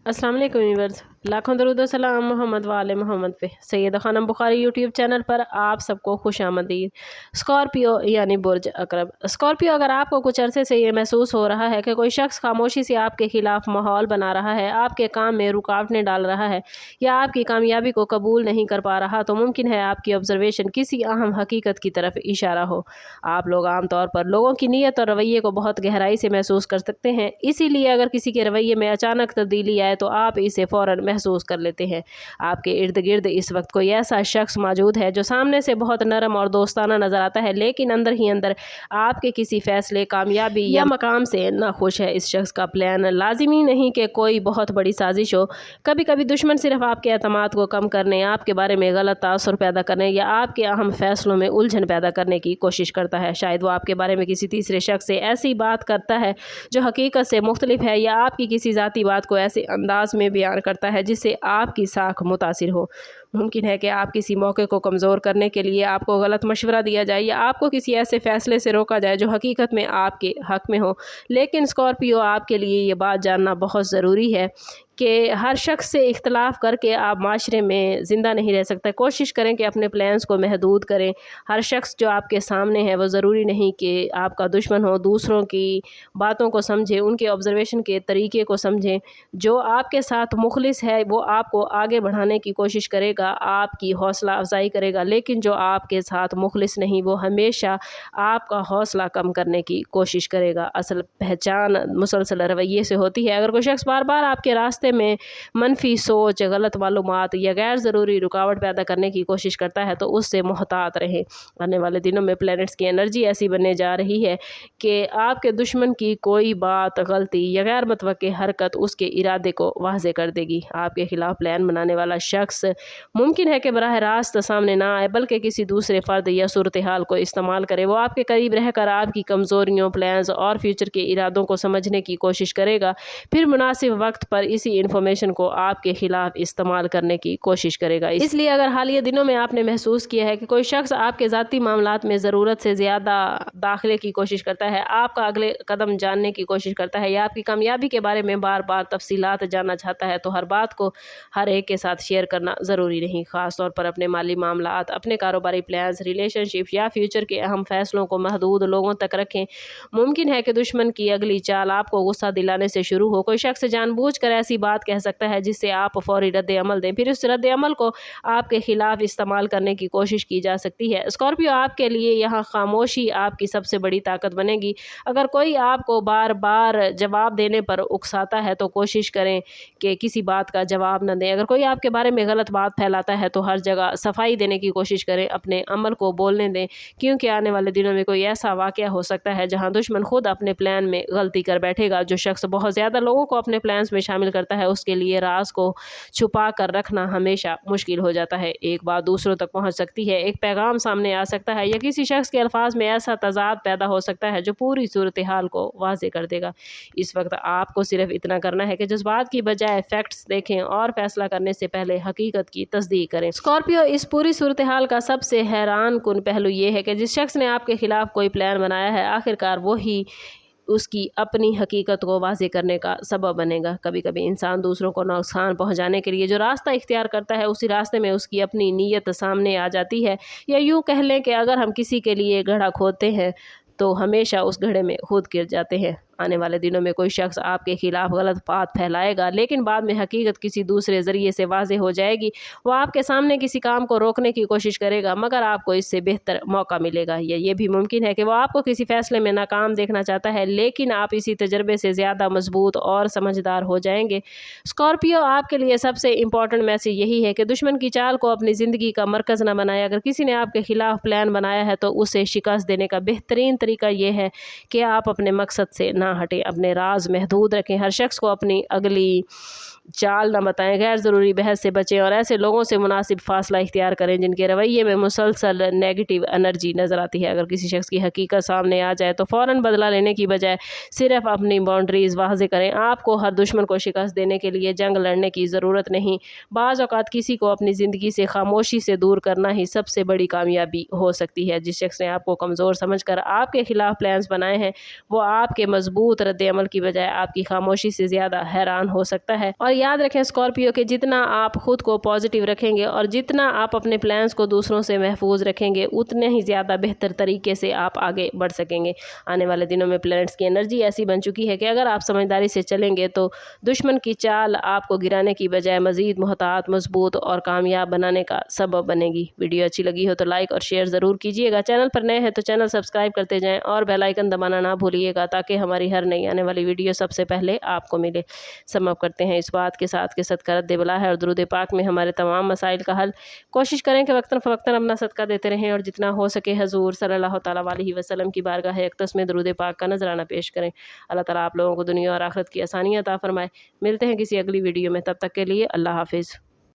अस्सलाम वालेकुम व्यूअर्स, लाखों दरूद व सलाम मोहम्मद वाले मोहम्मद पे। सैयदा खानम बुखारी यूट्यूब चैनल पर आप सबको खुश आमदीद। स्कॉर्पियो यानी बुर्ज अकरब। स्कॉर्पियो, अगर आपको कुछ अरसे से ये महसूस हो रहा है कि कोई शख्स खामोशी से आपके खिलाफ माहौल बना रहा है, आपके काम में रुकावटें डाल रहा है या आपकी कामयाबी को कबूल नहीं कर पा रहा, तो मुमकिन है आपकी ऑब्जर्वेशन किसी अहम हकीकत की तरफ इशारा हो। आप लोग आमतौर पर लोगों की नीयत और रवैये को बहुत गहराई से महसूस कर सकते हैं, इसीलिए अगर किसी के रवैये में अचानक तब्दीली आए तो आप इसे फ़ौरन महसूस कर लेते हैं। आपके इर्द गिर्द इस वक्त कोई ऐसा शख्स मौजूद है जो सामने से बहुत नरम और दोस्ताना नज़र आता है, लेकिन अंदर ही अंदर आपके किसी फैसले, कामयाबी या मकाम से नाखुश है। इस शख्स का प्लान लाजिमी नहीं कि कोई बहुत बड़ी साजिश हो। कभी कभी दुश्मन सिर्फ आपके एतमाद को कम करने, आपके बारे में गलत तासुर पैदा करने या आपके अहम फैसलों में उलझन पैदा करने की कोशिश करता है। शायद वो आपके बारे में किसी तीसरे शख्स से ऐसी बात करता है जो हकीकत से मुख्तलिफ है, या आपकी किसी ज़ाती बात को ऐसे अंदाज में बयान करता है जिससे आपकी साख मुतासिर हो। मुमकिन है कि आप किसी मौके को कमज़ोर करने के लिए आपको गलत मशवरा दिया जाए या आपको किसी ऐसे फ़ैसले से रोका जाए जो हकीकत में आपके हक़ में हो। लेकिन स्कॉर्पियो, आपके लिए ये बात जानना बहुत ज़रूरी है कि हर शख्स से इख्तलाफ करके आप माशरे में ज़िंदा नहीं रह सकते। कोशिश करें कि अपने प्लान्स को महदूद करें। हर शख्स जो आपके सामने है वो ज़रूरी नहीं कि आपका दुश्मन हो। दूसरों की बातों को समझें, उनके ऑब्ज़र्वेशन के तरीके को समझें। जो आपके साथ मुखलिस है वो आपको आगे बढ़ाने की कोशिश करेगा, आपकी हौसला अफजाई करेगा, लेकिन जो आपके साथ मुखलिस नहीं वो हमेशा आपका हौसला कम करने की कोशिश करेगा। असल पहचान मुसलसल रवैये से होती है। अगर कोई शख्स बार बार आपके रास्ते में मनफी सोच, गलत मालूमात या गैर ज़रूरी रुकावट पैदा करने की कोशिश करता है तो उससे मुहतात रहें। आने वाले दिनों में प्लैनेट्स की एनर्जी ऐसी बनने जा रही है कि आपके दुश्मन की कोई बात, गलती या गैर मुतवक्के हरकत उसके इरादे को वाज़े कर देगी। आपके खिलाफ प्लान बनाने वाला शख्स मुमकिन है कि बराह रास्त सामने ना आए, बल्कि किसी दूसरे फ़र्द या सूरत हाल को इस्तेमाल करे। वो आपके करीब रहकर आपकी कमज़ोरियों, प्लान्स और फ्यूचर के इरादों को समझने की कोशिश करेगा, फिर मुनासिब वक्त पर इसी इन्फॉर्मेशन को आपके खिलाफ इस्तेमाल करने की कोशिश करेगा। इसलिए अगर हालिया दिनों में आपने महसूस किया है कि कोई शख्स आपके ज़ाती मामलात में ज़रूरत से ज़्यादा दाखिले की कोशिश करता है, आपका अगले कदम जानने की कोशिश करता है या आपकी कामयाबी के बारे में बार बार तफसीलात जानना चाहता है, तो हर बात को हर एक के साथ शेयर करना ज़रूरी नहीं। ख़ास तौर पर अपने माली मामलात, अपने कारोबारी प्लान्स, रिलेशनशिप या फ्यूचर के अहम फैसलों को महदूद लोगों तक रखें। मुमकिन है कि दुश्मन की अगली चाल आपको गुस्सा दिलाने से शुरू हो। कोई शख्स जानबूझकर ऐसी बात कह सकता है जिससे आप फौरी रद्द अमल दें, फिर उस रद्द अमल को आपके खिलाफ इस्तेमाल करने की कोशिश की जा सकती है। स्कॉर्पियो, आपके लिए यहाँ खामोशी आपकी सबसे बड़ी ताकत बनेगी। अगर कोई आपको बार बार जवाब देने पर उकसाता है तो कोशिश करें कि किसी बात का जवाब न दें। अगर कोई आपके बारे में गलत बात फैलाता है तो हर जगह सफाई देने की कोशिश करें, अपने अमल को बोलने दें, क्योंकि आने वाले दिनों में कोई ऐसा वाक़या हो सकता है जहाँ दुश्मन खुद अपने प्लान में गलती कर बैठेगा। जो शख्स बहुत ज़्यादा लोगों को अपने प्लान्स में शामिल करता है उसके लिए राज को छुपा कर रखना हमेशा मुश्किल हो जाता है। एक बात दूसरों तक पहुंच सकती है, एक पैगाम सामने आ सकता है या किसी शख्स के अल्फाज में ऐसा तजाद पैदा हो सकता है जो पूरी सूरत हाल को वाज़े कर देगा। इस वक्त आपको सिर्फ इतना करना है कि जज्बात की बजाय फैक्ट्स देखें और फैसला करने से पहले हकीकत की तस्दीक करें। स्कॉर्पियो, इस पूरी सूरत हाल का सबसे हैरान कुन पहलू ये है कि जिस शख्स ने आपके खिलाफ कोई प्लान बनाया है, आखिरकार वही उसकी अपनी हकीकत को वाज़े करने का सबब बनेगा। कभी कभी इंसान दूसरों को नुकसान पहुंचाने के लिए जो रास्ता इख्तियार करता है, उसी रास्ते में उसकी अपनी नीयत सामने आ जाती है। या यूँ कह लें कि अगर हम किसी के लिए गड्ढा खोदते हैं तो हमेशा उस गड्ढे में खुद गिर जाते हैं। आने वाले दिनों में कोई शख्स आपके खिलाफ गलत बात फैलाएगा, लेकिन बाद में हकीकत किसी दूसरे ज़रिए से वाज़े हो जाएगी। वो आपके सामने किसी काम को रोकने की कोशिश करेगा, मगर आपको इससे बेहतर मौका मिलेगा। या ये भी मुमकिन है कि वो आपको किसी फैसले में नाकाम देखना चाहता है, लेकिन आप इसी तजर्बे से ज़्यादा मजबूत और समझदार हो जाएंगे। स्कॉर्पियो, आपके लिए सबसे इम्पॉर्टेंट मैसेज यही है कि दुश्मन की चाल को अपनी ज़िंदगी का मरकज़ न बनाए। अगर किसी ने आपके खिलाफ प्लान बनाया है तो उसे शिकस्त देने का बेहतरीन तरीका ये है कि आप अपने मकसद से ना हटें, अपने राज महदूद रखें, हर शख्स को अपनी अगली चाल न बताएं, गैर ज़रूरी बहस से बचें और ऐसे लोगों से मुनासिब फासला इख्तियार करें जिनके रवैये में मुसलसल नेगेटिव एनर्जी नज़र आती है। अगर किसी शख्स की हकीकत सामने आ जाए तो फ़ौरन बदला लेने की बजाय सिर्फ अपनी बाउंड्रीज़ वाज़े करें। आपको हर दुश्मन को शिकस्त देने के लिए जंग लड़ने की ज़रूरत नहीं। बाज़ औक़ात किसी को अपनी ज़िंदगी से खामोशी से दूर करना ही सबसे बड़ी कामयाबी हो सकती है। जिस शख्स ने आपको कमज़ोर समझ कर आपके खिलाफ प्लान्स बनाए हैं वो आपके मजबूत रद्द अमल की बजाय आपकी खामोशी से ज़्यादा हैरान हो सकता है। और याद रखें स्कॉर्पियो के, जितना आप खुद को पॉजिटिव रखेंगे और जितना आप अपने प्लान्स को दूसरों से महफूज रखेंगे उतने ही ज़्यादा बेहतर तरीके से आप आगे बढ़ सकेंगे। आने वाले दिनों में प्लैनेट्स की एनर्जी ऐसी बन चुकी है कि अगर आप समझदारी से चलेंगे तो दुश्मन की चाल आपको गिराने की बजाय मज़ीद मुहतात, मजबूत और कामयाब बनाने का सबब बनेगी। वीडियो अच्छी लगी हो तो लाइक और शेयर ज़रूर कीजिएगा। चैनल पर नए हैं तो चैनल सब्सक्राइब करते जाएं और बेल आइकन दबाना ना भूलिएगा ताकि हमारी हर नई आने वाली वीडियो सबसे पहले आपको मिले। समाप्त करते हैं इस बात के साथ कि सदका रद्द बला है और दुरूद पाक में हमारे तमाम मसाइल का हल। कोशिश करें कि वक्तन फ़वक्तन अपना सदका देते रहें और जितना हो सके हजूर सल्लल्लाहु तआला अलैहि वसल्लम की बारगाह अक़दस में दुरूद पाक का नजराना पेश करें। अल्लाह ताला आप लोगों को दुनिया और आखिरत की आसानियाँ अता फरमाए। मिलते हैं किसी अगली वीडियो में, तब तक के लिए अल्लाह हाफिज़।